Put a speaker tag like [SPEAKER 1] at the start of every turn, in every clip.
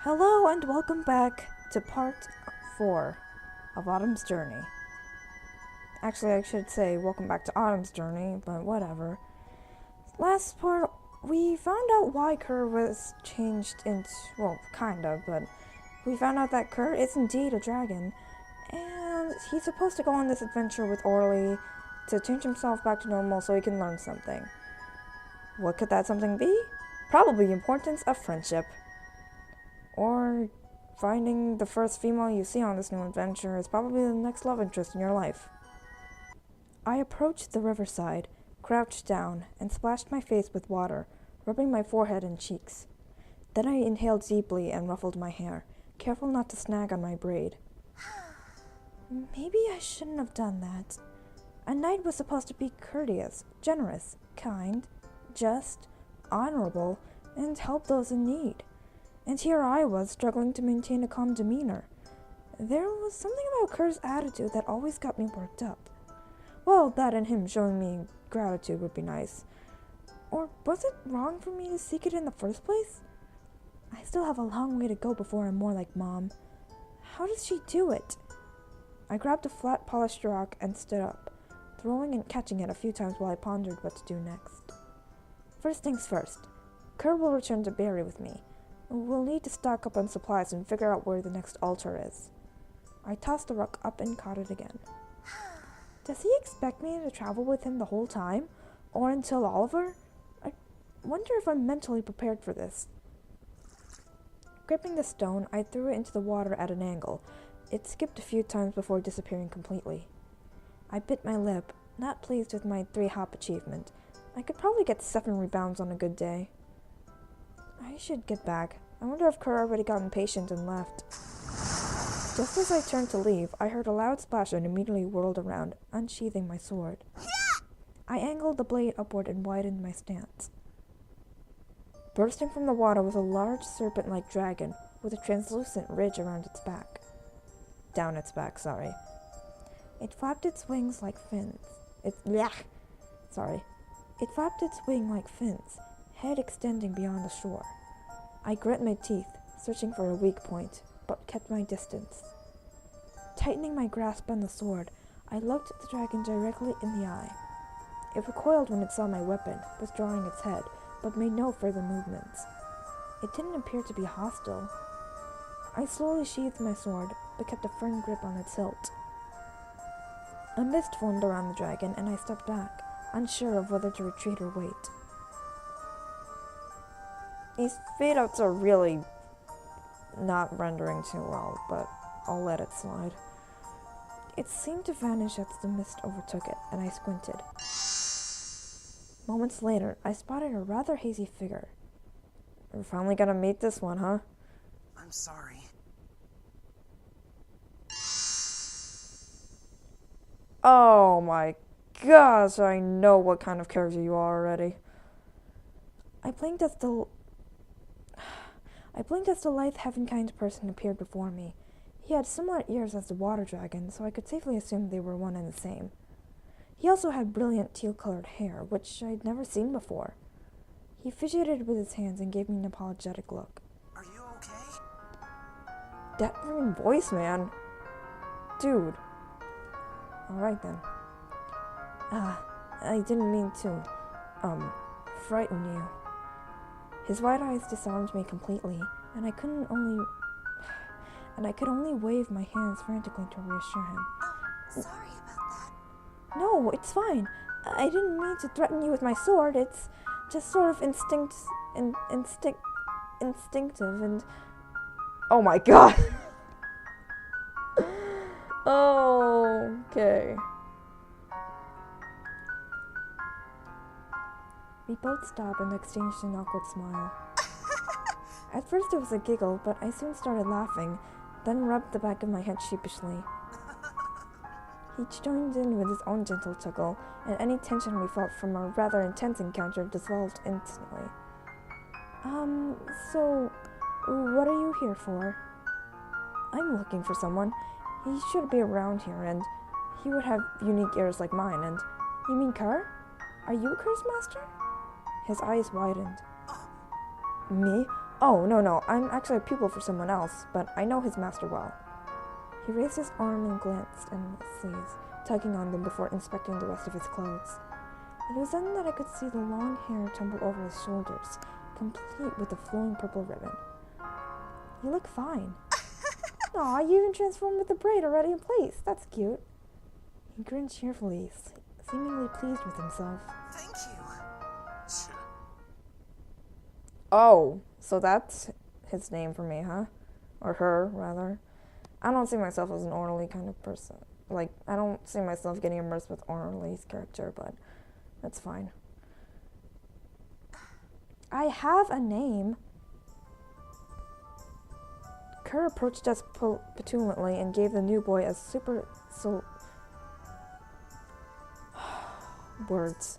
[SPEAKER 1] Hello and welcome back to part 4 of Autumn's Journey. Actually, I should say welcome back to Autumn's Journey, but whatever. Last part, we found out why Kerr was changed into, well, kind of, but we found out that Kerr is indeed a dragon, and he's supposed to go on this adventure with Orly to change himself back to normal so he can learn something. What could that something be? Probably the importance of friendship. Or finding the first female you see on this new adventure is probably the next love interest in your life. I approached the riverside, crouched down, and splashed my face with water, rubbing my forehead and cheeks. Then I inhaled deeply and ruffled my hair, careful not to snag on my braid. Maybe I shouldn't have done that. A knight was supposed to be courteous, generous, kind, just, honorable, and help those in need. And here I was, struggling to maintain a calm demeanor. There was something about Kerr's attitude that always got me worked up. Well, that and him showing me gratitude would be nice. Or was it wrong for me to seek it in the first place? I still have a long way to go before I'm more like Mom. How does she do it? I grabbed a flat, polished rock and stood up, throwing and catching it a few times while I pondered what to do next. First things first, Kerr will return to Barry with me. We'll need to stock up on supplies and figure out where the next altar is. I tossed the rock up and caught it again. Does he expect me to travel with him the whole time? Or until Oliver? I wonder if I'm mentally prepared for this. Gripping the stone, I threw it into the water at an angle. It skipped a few times before disappearing completely. I bit my lip, not pleased with my 3-hop achievement. I could probably get 7 rebounds on a good day. I should get back. I wonder if Kerr already got impatient and left. Just as I turned to leave, I heard a loud splash and immediately whirled around, unsheathing my sword. I angled the blade upward and widened my stance. Bursting from the water was a large serpent-like dragon with a translucent ridge around its back. Down its back, sorry. It flapped its wings like fins. It flapped its wing like fins, head extending beyond the shore. I grit my teeth, searching for a weak point, but kept my distance. Tightening my grasp on the sword, I looked the dragon directly in the eye. It recoiled when it saw my weapon, withdrawing its head, but made no further movements. It didn't appear to be hostile. I slowly sheathed my sword, but kept a firm grip on its hilt. A mist formed around the dragon, and I stepped back, unsure of whether to retreat or wait. These fade-outs are really not rendering too well, but I'll let it slide. It seemed to vanish as the mist overtook it, and I squinted. Moments later, I spotted a rather hazy figure. We're finally gonna meet this one, huh?
[SPEAKER 2] I'm sorry.
[SPEAKER 1] Oh my gosh, I know what kind of character you are already. I blinked as the lithe heaven-kind person appeared before me. He had similar ears as the water dragon, so I could safely assume they were one and the same. He also had brilliant teal-colored hair, which I'd never seen before. He fidgeted with his hands and gave me an apologetic look.
[SPEAKER 2] Are you okay?
[SPEAKER 1] That freaking voice, man. Dude. Alright then. I didn't mean to, frighten you. His wide eyes disarmed me completely, and I could only wave my hands frantically to reassure him.
[SPEAKER 2] Oh, sorry about that.
[SPEAKER 1] No, it's fine. I didn't mean to threaten you with my sword. It's just sort of instinctive and... Oh my god! Okay. We both stopped and exchanged an awkward smile. At first it was a giggle, but I soon started laughing, then rubbed the back of my head sheepishly. He joined in with his own gentle chuckle, and any tension we felt from our rather intense encounter dissolved instantly. So, what are you here for? I'm looking for someone. He should be around here, and he would have unique ears like mine, and... You mean Kerr? Are you Kerr's master? His eyes widened.
[SPEAKER 2] Oh,
[SPEAKER 1] Me? Oh, no, I'm actually a pupil for someone else, but I know his master well. He raised his arm and glanced in his sleeves, tugging on them before inspecting the rest of his clothes. It was then that I could see the long hair tumble over his shoulders, complete with the flowing purple ribbon. You look fine. Aw, you even transformed with the braid already in place. That's cute. He grinned cheerfully, seemingly pleased with himself.
[SPEAKER 2] Thank you.
[SPEAKER 1] Oh, so that's his name for me, huh? Or her, rather. I don't see myself as an orderly kind of person. Like, I don't see myself getting immersed with Orderly's character, but that's fine. I have a name. Kerr approached us petulantly and gave the new boy a words.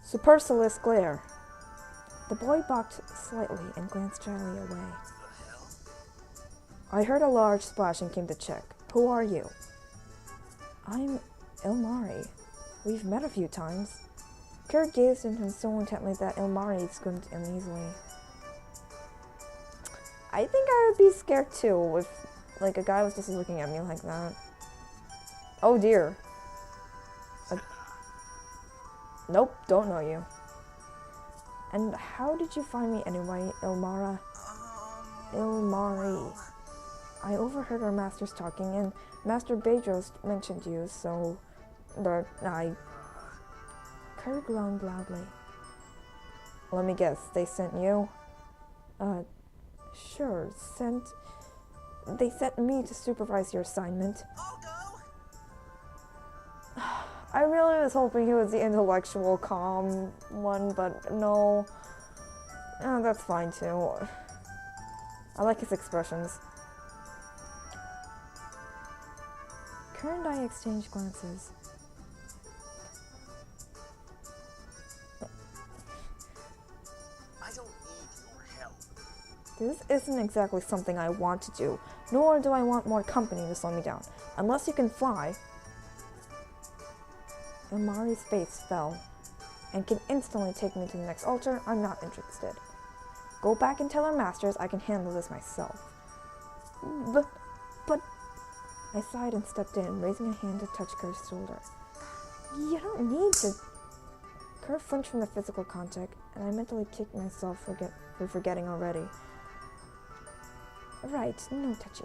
[SPEAKER 1] Supercilious glare. The boy balked slightly and glanced shyly away. I heard a large splash and came to check. Who are you? I'm Ilmari. We've met a few times. Kerr gazed at him so intently that Ilmari squirmed uneasily. I think I would be scared too if, like, a guy was just looking at me like that. Oh dear. Nope, don't know you. And how did you find me anyway, Ilmari? I overheard our masters talking, and Master Bedros mentioned you, so Kerr groaned loudly. Let me guess, they sent you? Sure, they sent me to supervise your assignment.
[SPEAKER 2] I'll go.
[SPEAKER 1] I really was hoping he was the intellectual, calm one, but no. Oh, that's fine too. I like his expressions. Kerr and I exchanged glances.
[SPEAKER 2] I don't need your help.
[SPEAKER 1] This isn't exactly something I want to do, nor do I want more company to slow me down. Unless you can fly. Ilmari's face fell, and can instantly take me to the next altar. I'm not interested. Go back and tell our masters I can handle this myself. But... I sighed and stepped in, raising a hand to touch Kerr's shoulder. You don't need to... Kerr flinched from the physical contact, and I mentally kicked myself for forgetting already. Right, no touchy.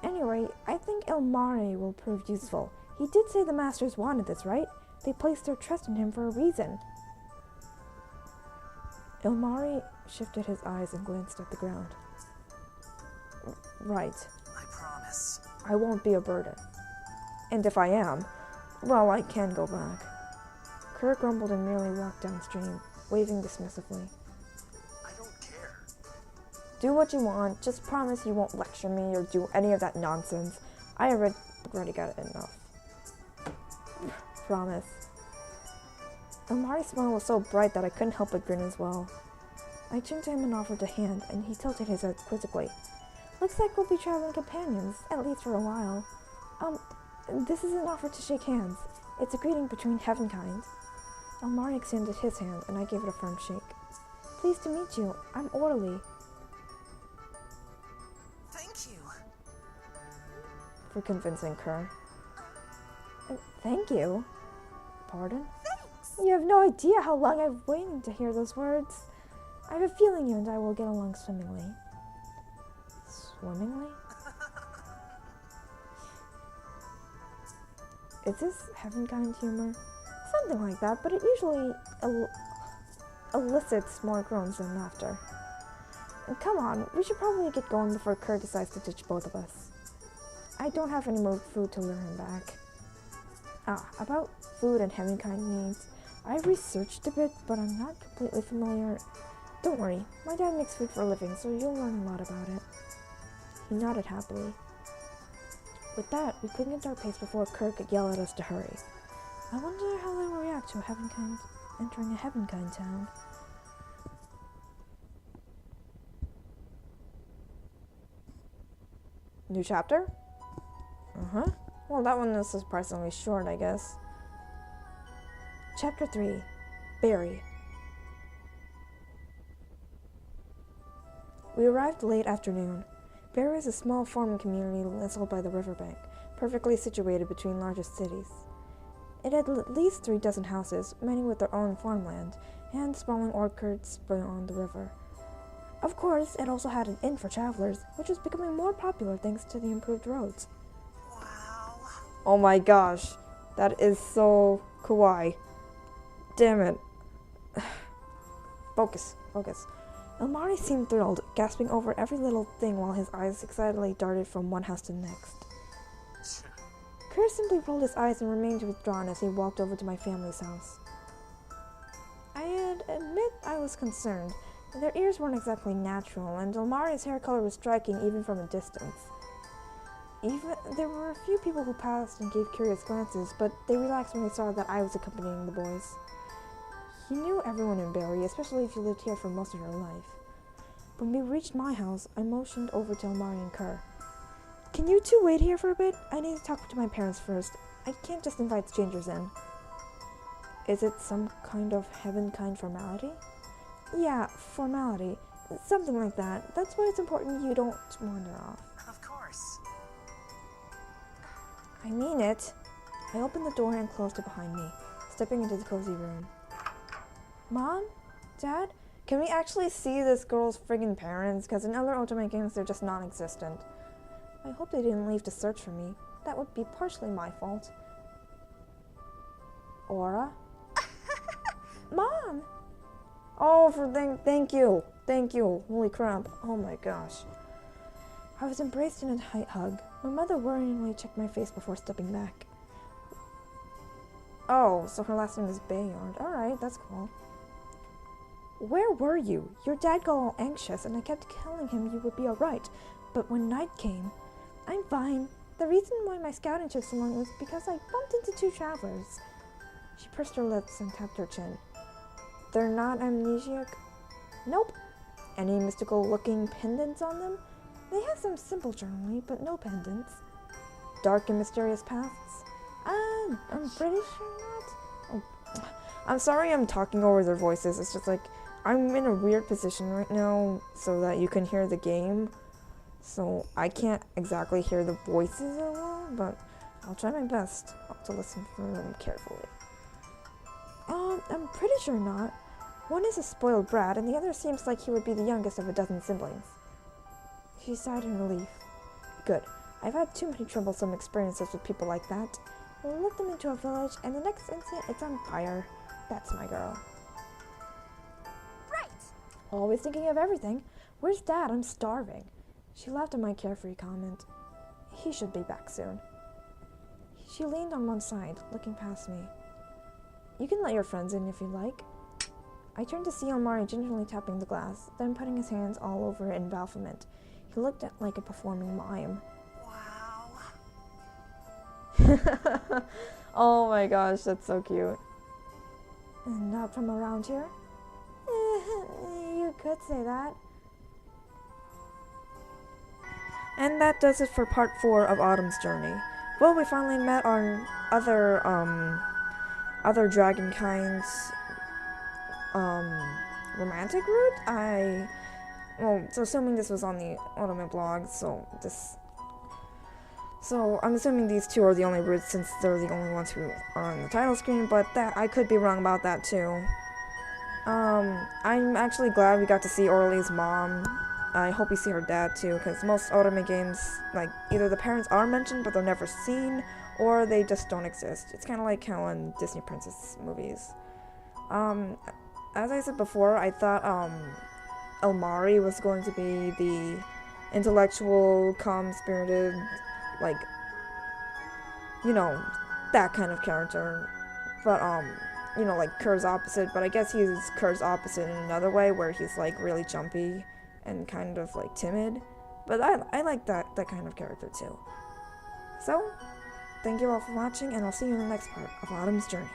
[SPEAKER 1] Anyway, I think Ilmari will prove useful. He did say the masters wanted this, right? They placed their trust in him for a reason. Ilmari shifted his eyes and glanced at the ground. Right.
[SPEAKER 2] I promise.
[SPEAKER 1] I won't be a burden. And if I am, well, I can go back. Kerr grumbled and merely walked downstream, waving dismissively.
[SPEAKER 2] I don't care.
[SPEAKER 1] Do what you want, just promise you won't lecture me or do any of that nonsense. I already got it enough. Promise. Ilmari's smile was so bright that I couldn't help but grin as well. I turned to him and offered a hand, and he tilted his head quizzically. Looks like we'll be traveling companions, at least for a while. This is an offer to shake hands. It's a greeting between heavenkind. Ilmari extended his hand, and I gave it a firm shake. Pleased to meet you. I'm Orderly.
[SPEAKER 2] Thank you.
[SPEAKER 1] For convincing Kerr. Thank you. Pardon?
[SPEAKER 2] Thanks.
[SPEAKER 1] You have no idea how long I've waited to hear those words. I have a feeling you and I will get along swimmingly. Swimmingly? Is this heavenkind humor? Something like that, but it usually elicits more groans than laughter. And come on, we should probably get going before Kerr decides to ditch both of us. I don't have any more food to lure him back. About food and heavenkind needs. I've researched a bit, but I'm not completely familiar. Don't worry, my dad makes food for a living, so you'll learn a lot about it. He nodded happily. With that, we quickened our pace before Kerr could yell at us to hurry. I wonder how they will react to entering a heavenkind town. New chapter? Well, that one is surprisingly short, I guess. Chapter 3. Barry. We arrived late afternoon. Barry is a small farming community nestled by the riverbank, perfectly situated between largest cities. It had at least 3 dozen houses, many with their own farmland, and sprawling orchards beyond the river. Of course, it also had an inn for travelers, which was becoming more popular thanks to the improved roads.
[SPEAKER 2] Wow.
[SPEAKER 1] Oh my gosh, that is so kawaii. Damn it. Focus. Elmari seemed thrilled, gasping over every little thing while his eyes excitedly darted from one house to the next. Kerr simply rolled his eyes and remained withdrawn as he walked over to my family's house. I'd admit I was concerned. Their ears weren't exactly natural, and Elmari's hair color was striking even from a distance. There were a few people who passed and gave curious glances, but they relaxed when they saw that I was accompanying the boys. He knew everyone in Barry, especially if you lived here for most of your life. When we reached my house, I motioned over to Elmari and Kerr. Can you two wait here for a bit? I need to talk to my parents first. I can't just invite strangers in. Is it some kind of heaven-kind formality? Yeah, formality. Something like that. That's why it's important you don't wander off.
[SPEAKER 2] Of course.
[SPEAKER 1] I mean it. I opened the door and closed it behind me, stepping into the cozy room. Mom? Dad? Can we actually see this girl's friggin' parents? Because in other Otome games, they're just non-existent. I hope they didn't leave to search for me. That would be partially my fault. Aura? Mom! Oh, thank you. Thank you. Holy crap. Oh my gosh. I was embraced in a tight hug. My mother worryingly checked my face before stepping back. Oh, so her last name is Bayard. Alright, that's cool. Where were you? Your dad got all anxious, and I kept telling him you would be alright. But when night came, I'm fine. The reason why my scouting took so long was because I bumped into 2 travelers. She pursed her lips and tapped her chin. They're not amnesiac? Nope. Any mystical-looking pendants on them? They have some simple jewelry, but no pendants. Dark and mysterious pasts? I'm pretty sure not. Oh, I'm sorry I'm talking over their voices. It's just like, I'm in a weird position right now so that you can hear the game. So I can't exactly hear the voices that well, but I'll try my best to listen for them carefully. I'm pretty sure not. One is a spoiled brat, and the other seems like he would be the youngest of a dozen siblings. She sighed in relief. Good. I've had too many troublesome experiences with people like that. We'll let them into a village, and the next instant it's on fire. That's my girl.
[SPEAKER 2] Right.
[SPEAKER 1] Always thinking of everything. Where's Dad? I'm starving. She laughed at my carefree comment. He should be back soon. She leaned on one side, looking past me. You can let your friends in if you like. I turned to see Elmari gingerly tapping the glass, then putting his hands all over it in baphomet. He looked like a performing mime.
[SPEAKER 2] Wow.
[SPEAKER 1] Oh my gosh, that's so cute. And not from around here? You could say that. And that does it for part 4 of Autumn's Journey. Well, we finally met our other dragonkinds, romantic route. So assuming this was on the Otome blog, so I'm assuming these 2 are the only routes since they're the only ones who are on the title screen, but that I could be wrong about that too. I'm actually glad we got to see Orly's mom. I hope we see her dad too, because most Otome games, like, either the parents are mentioned but they're never seen, or they just don't exist. It's kind of like how in Disney princess movies. As I said before, I thought, Elmari was going to be the intellectual, calm-spirited, like, you know, that kind of character. But, you know, like Kerr's opposite, but I guess he's Kerr's opposite in another way, where he's, like, really jumpy and kind of, like, timid. But I like that kind of character, too. So, thank you all for watching, and I'll see you in the next part of Autumn's Journey.